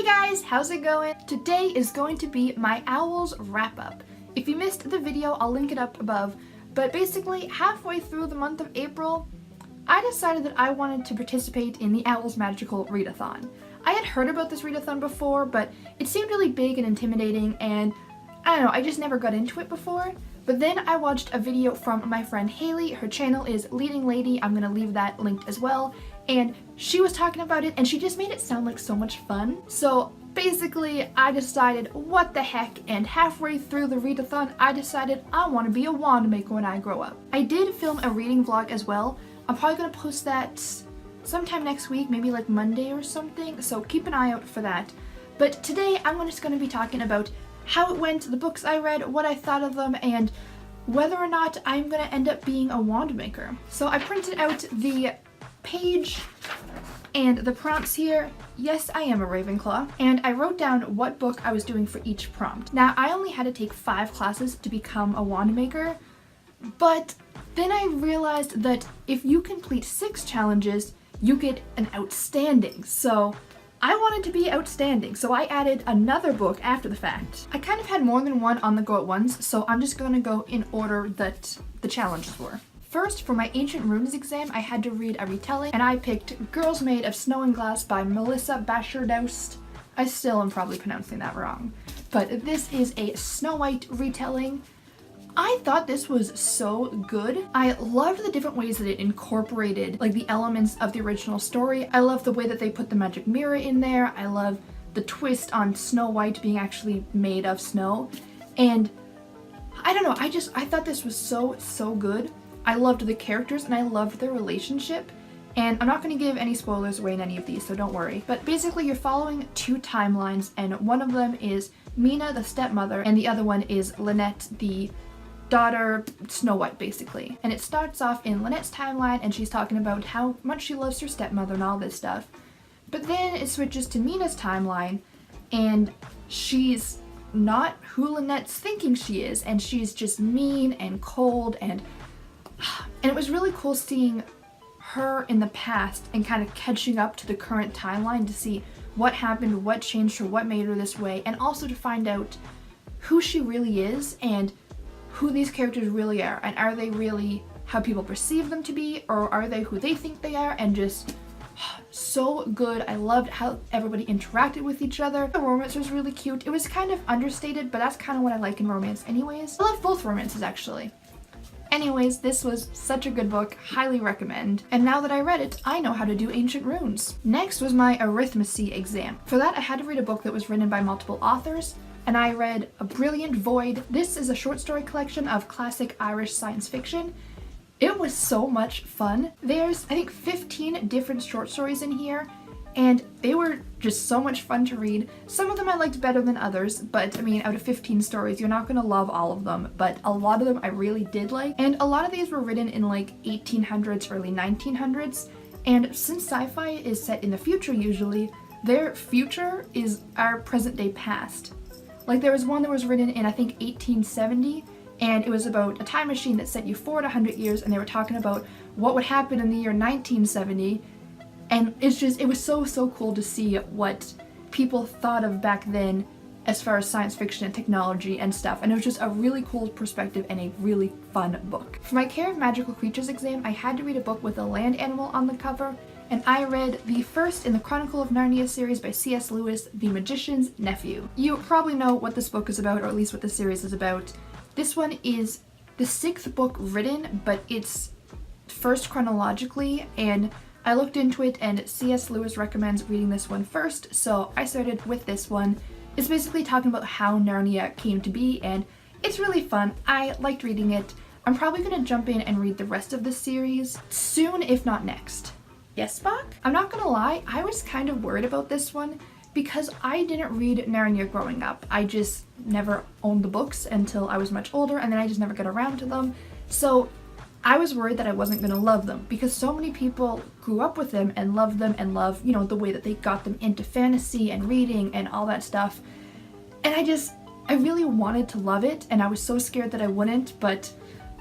Hey guys, how's it going? Today is going to be my Owls wrap up. If you missed the video, I'll link it up above, but basically halfway through the month of April, I decided that I wanted to participate in the Owls Magical Read-a-thon. I had heard about this Read-a-thon before, but it seemed really big and intimidating, and I don't know, I just never got into it before. But then I watched a video from my friend Haley. Her channel is LeadingLady. I'm gonna leave that linked as well. And she was talking about it and she just made it sound like so much fun. So basically I decided what the heck, and halfway through the readathon I decided I want to be a Wandmaker when I grow up. I did film a reading vlog as well. I'm probably gonna post that sometime next week, maybe like Monday or something, so keep an eye out for that. But today I'm just gonna be talking about how it went, the books I read, what I thought of them, and whether or not I'm gonna end up being a Wandmaker. So I printed out the page and the prompts here. Yes, I am a Ravenclaw. And I wrote down what book I was doing for each prompt. Now, I only had to take 5 classes to become a Wandmaker, but then I realized that if you complete 6 challenges, you get an outstanding. So I wanted to be outstanding, so I added another book after the fact. I kind of had more than one on the go at once, so I'm just gonna go in order that the challenges were. First, for my Ancient Runes exam, I had to read a retelling, and I picked Girls Made of Snow and Glass by Melissa Bashardoust. I still am probably pronouncing that wrong, but this is a Snow White retelling. I thought this was so good. I loved the different ways that it incorporated like the elements of the original story. I love the way that they put the magic mirror in there. I love the twist on Snow White being actually made of snow. And I don't know, I thought this was so good. I loved the characters and I loved their relationship. And I'm not going to give any spoilers away in any of these, so don't worry. But basically you're following 2 timelines, and one of them is Mina, the stepmother, and the other one is Lynette, the daughter, Snow White, basically. And it starts off in Lynette's timeline and she's talking about how much she loves her stepmother and all this stuff. But then it switches to Mina's timeline and she's not who Lynette's thinking she is, and she's just mean and cold, and it was really cool seeing her in the past and kind of catching up to the current timeline to see what happened, what changed her, what made her this way, and also to find out who she really is and who these characters really are, and are they really how people perceive them to be, or are they who they think they are? And just so good. I loved how everybody interacted with each other. The romance was really cute. It was kind of understated, but that's kind of what I like in romance anyways. I love both romances actually. Anyways, this was such a good book, highly recommend. And now that I read it, I know how to do Ancient Runes. Next was my arithmecy exam. For that, I had to read a book that was written by multiple authors, and I read A Brilliant Void. This is a short story collection of classic Irish science fiction. It was so much fun. There's, I think, 15 different short stories in here, and they were just so much fun to read. Some of them I liked better than others, but I mean, out of 15 stories, you're not gonna love all of them, but a lot of them I really did like. And a lot of these were written in like 1800s, early 1900s, and since sci-fi is set in the future usually, their future is our present day past. Like there was one that was written in I think 1870, and it was about a time machine that set you forward 100 years, and they were talking about what would happen in the year 1970. And it was so cool to see what people thought of back then as far as science fiction and technology and stuff, and it was just a really cool perspective and a really fun book. For my Care of Magical Creatures exam, I had to read a book with a land animal on the cover, and I read the first in the Chronicles of Narnia series by C.S. Lewis, The Magician's Nephew. You probably know what this book is about, or at least what the series is about. This one is the 6th book written, but it's first chronologically, and I looked into it and C.S. Lewis recommends reading this one first, so I started with this one. It's basically talking about how Narnia came to be, and it's really fun. I liked reading it. I'm probably going to jump in and read the rest of the series soon, if not next. Yes, Spock? I'm not gonna lie, I was kind of worried about this one because I didn't read Narnia growing up. I just never owned the books until I was much older, and then I just never got around to them. So I was worried that I wasn't gonna love them because so many people grew up with them and love, you know, the way that they got them into fantasy and reading and all that stuff. And I really wanted to love it, and I was so scared that I wouldn't, but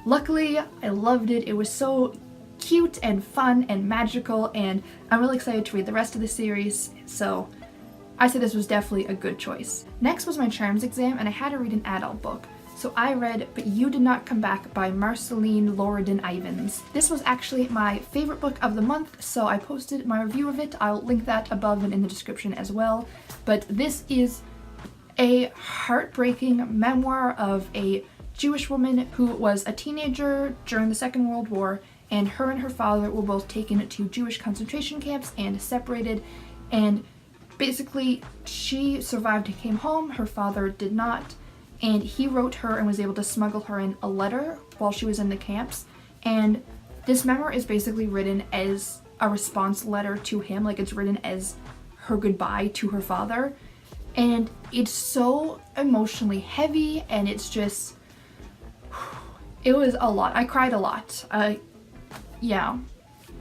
luckily I loved it. It was so cute and fun and magical, and I'm really excited to read the rest of the series. So I said this was definitely a good choice. Next was my charms exam, and I had to read an adult book. So I read But You Did Not Come Back by Marceline Loridan-Ivens. This was actually my favorite book of the month, so I posted my review of it. I'll link that above and in the description as well. But this is a heartbreaking memoir of a Jewish woman who was a teenager during the Second World War, and her father were both taken to Jewish concentration camps and separated, and basically she survived and came home, her father did not, and he wrote her and was able to smuggle her in a letter while she was in the camps. And this memoir is basically written as a response letter to him, like it's written as her goodbye to her father. And it's so emotionally heavy, and it's just, it was a lot. I cried a lot. Yeah.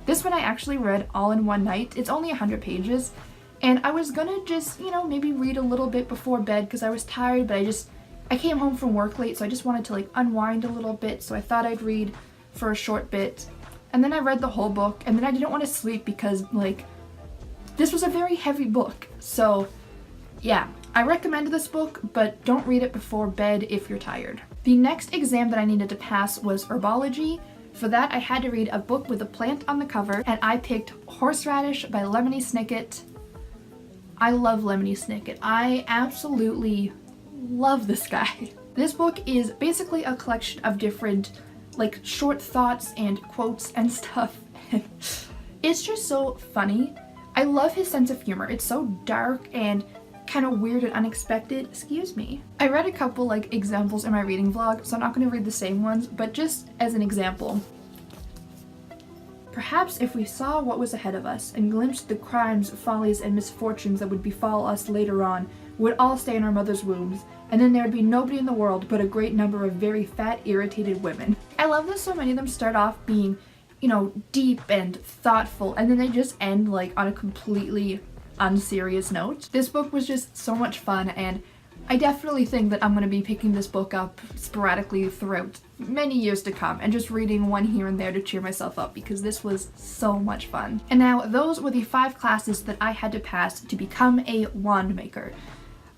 This one I actually read all in one night. It's only 100 pages, and I was gonna just, you know, maybe read a little bit before bed because I was tired, but I came home from work late, so I just wanted to like unwind a little bit, so I thought I'd read for a short bit. And then I read the whole book, and then I didn't want to sleep because like this was a very heavy book. So yeah, I recommend this book, but don't read it before bed if you're tired. The next exam that I needed to pass was Herbology. For that, I had to read a book with a plant on the cover, and I picked Horseradish by Lemony Snicket. I love Lemony Snicket. I absolutely love this guy. This book is basically a collection of different like short thoughts and quotes and stuff. It's just so funny. I love his sense of humor. It's so dark and kind of weird and unexpected. Excuse me. I read a couple like examples in my reading vlog, so I'm not going to read the same ones, but just as an example. Perhaps if we saw what was ahead of us and glimpsed the crimes, follies, and misfortunes that would befall us later on, would all stay in our mother's wombs, and then there would be nobody in the world but a great number of very fat, irritated women. I love that so many of them start off being, you know, deep and thoughtful, and then they just end like on a completely unserious note. This book was just so much fun, and I definitely think that I'm going to be picking this book up sporadically throughout many years to come and just reading one here and there to cheer myself up because this was so much fun. And now those were the 5 classes that I had to pass to become a Wandmaker.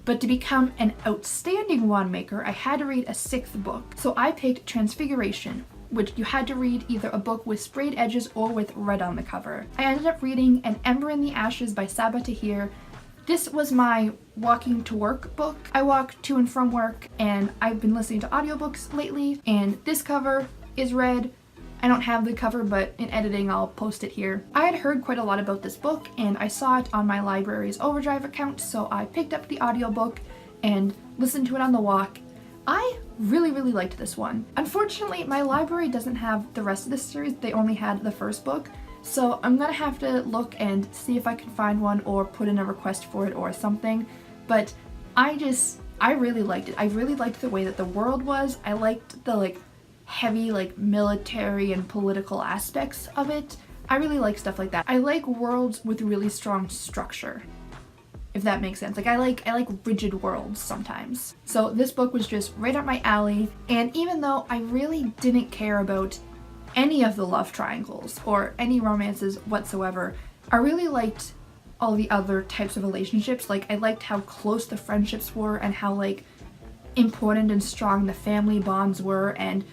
But to become an outstanding Wandmaker, I had to read a 6th book. So I picked Transfiguration, which you had to read either a book with sprayed edges or with red on the cover. I ended up reading An Ember in the Ashes by Sabaa Tahir. This was my walking to work book. I walk to and from work, and I've been listening to audiobooks lately, and this cover is red. I don't have the cover, but in editing I'll post it here. I had heard quite a lot about this book, and I saw it on my library's Overdrive account, so I picked up the audiobook and listened to it on the walk. I really liked this one. Unfortunately, my library doesn't have the rest of this series. They only had the first book. So I'm gonna have to look and see if I can find one or put in a request for it or something. But I really liked it. I really liked the way that the world was. I liked the like heavy like military and political aspects of it. I really like stuff like that. I like worlds with really strong structure, if that makes sense. Like I like rigid worlds sometimes. So this book was just right up my alley, and even though I really didn't care about any of the love triangles or any romances whatsoever, I really liked all the other types of relationships. Like I liked how close the friendships were and how like important and strong the family bonds were, and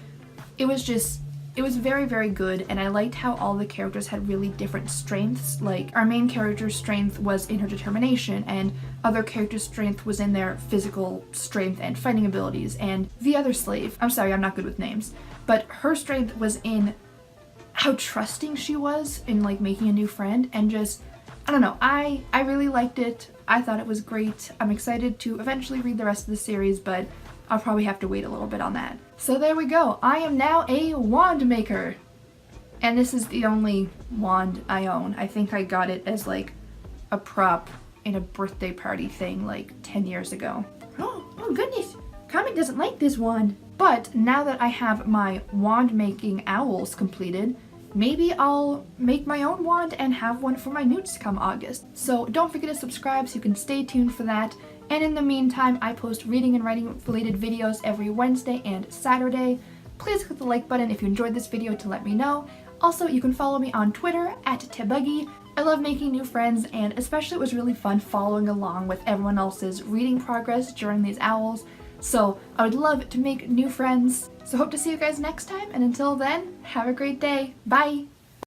it was very good. And I liked how all the characters had really different strengths. Like our main character's strength was in her determination, and other characters' strength was in their physical strength and fighting abilities. And the other slave, I'm sorry, I'm not good with names, but her strength was in how trusting she was in like making a new friend, and just, I don't know, I really liked it. I thought it was great. I'm excited to eventually read the rest of the series, but I'll probably have to wait a little bit on that. So there we go. I am now a Wandmaker. And this is the only wand I own. I think I got it as like a prop in a birthday party thing like 10 years ago. Oh goodness, Comet doesn't like this wand. But now that I have my wand making owls completed, maybe I'll make my own wand and have one for my newts come August. So don't forget to subscribe so you can stay tuned for that. And in the meantime, I post reading and writing related videos every Wednesday and Saturday. Please click the like button if you enjoyed this video to let me know. Also, you can follow me on Twitter at @tebuggy. I love making new friends, and especially it was really fun following along with everyone else's reading progress during these owls. So I would love to make new friends. So hope to see you guys next time, and until then, have a great day. Bye!